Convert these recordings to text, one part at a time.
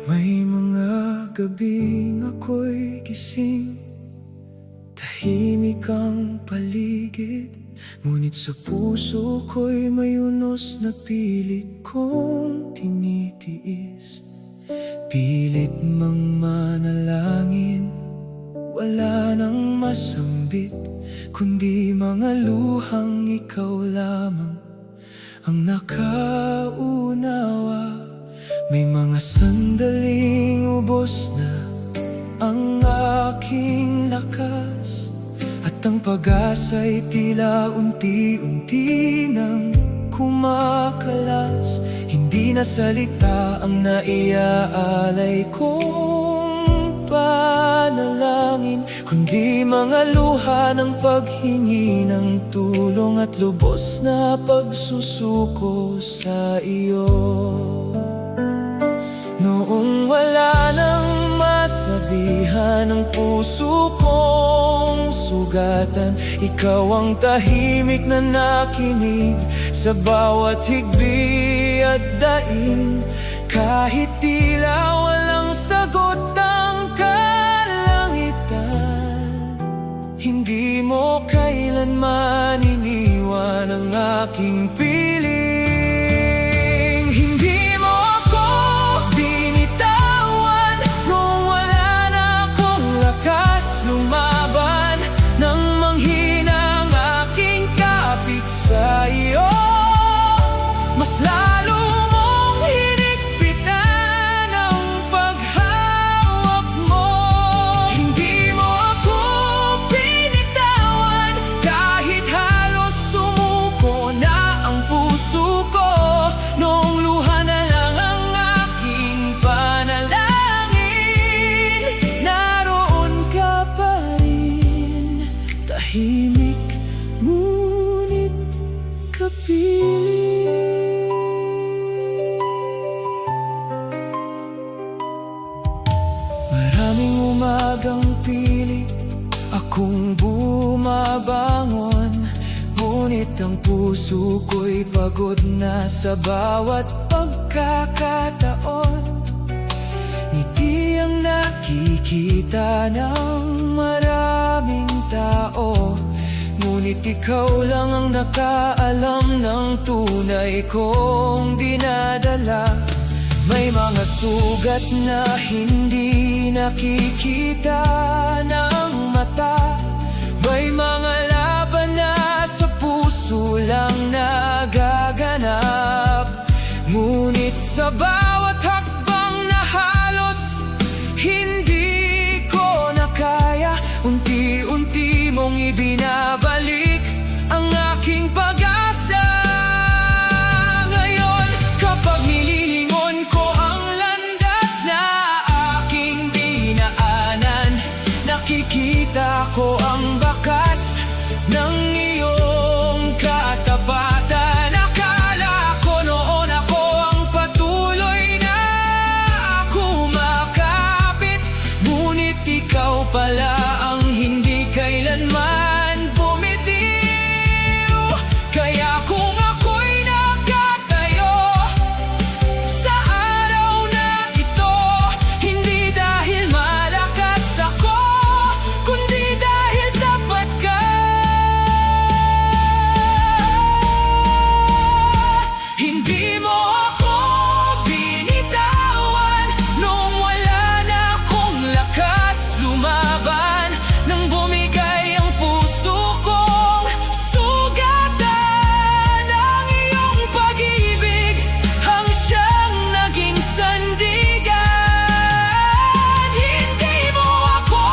May mga gabing ako'y gising, tahimik ang paligid, ngunit sa puso ko'y may unos na pilit kong tinitiis. Pilit mang manalangin, wala nang masambit, kundi mga luhang ikaw lamang ang nakaunawa. May mga sandaling ubos na ang aking lakas, at ang pag-asa'y tila unti-unti nang kumakalas. Hindi na salita ang naiaalay kong panalangin, kundi mga luha ng paghingi ng tulong at lubos na pagsusuko sa iyo. Noong wala nang masabihan ang puso kong sugatan, ikaw ang tahimik na nakinig sa bawat higbi at daing. Kahit tila walang sagot ang kalangitan, hindi mo kailanman iniwan ang aking piling. Hindi mo ako binitawan nung wala na akong lakas lumaban, nang manghina ang aking kapit sa iyo. Mas lalo mong hinigpitan ang paghawak mo. Hindi mo ako binitawan kahit halos sumuko na ang puso ko. Noong luha na lang ang aking panalangin, naroon ka pa rin, tahimik ngunit kapiling. Maraming umagang pilit akong bumabangon, ngunit ang puso ko'y pagod na sa bawat pagkakataon. Ngiti ang nakikita ng maraming tao, ngunit ikaw lang ang nakaalam ng tunay kong dinadala. May mga sugat na hindi nakikita ng mata, may mga laban na sa puso lang nagaganap. Ngunit sa bawat hakbang na halos hindi ko na kaya, unti-unti mong ibinabalik ang aking pag-asa. Ngayon, kapag nililingon ko ang landas na aking dinaanan, nakikita ko ang bakas ng iyong katapatan. Akala ko noon ako ang patuloy na kumakapit, ngunit ikaw pala ang hindi kailanman bumitiw. Kaya kung ako'y nakatayo sa araw na ito, hindi dahil malakas ako, kundi dahil tapat ka. Hindi mo ako binitawan nung wala na akong lakas lumaban, nang bumigay ang puso kong sugatan. Ang iyong pag-ibig ang siyang naging sandigan. Hindi mo ako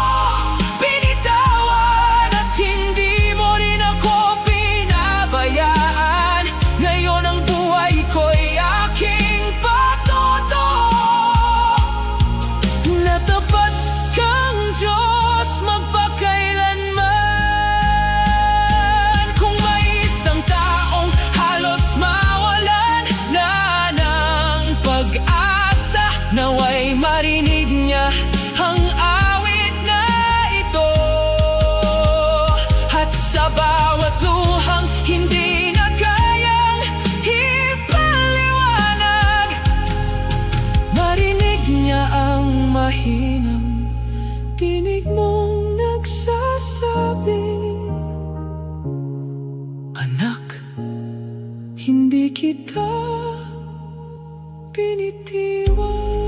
binitawan at hindi mo rin ako pinabayaan. Ngayon ang buhay ko'y aking patotoo, na tapat kang Diyos magpakailanman. Kung may isang taong halos mawalan na ng pag-asa, naway marinig niya ang awit na ito. At sa bawat luhang hindi na kayang ipaliwanag, marinig niya kita binitiwan.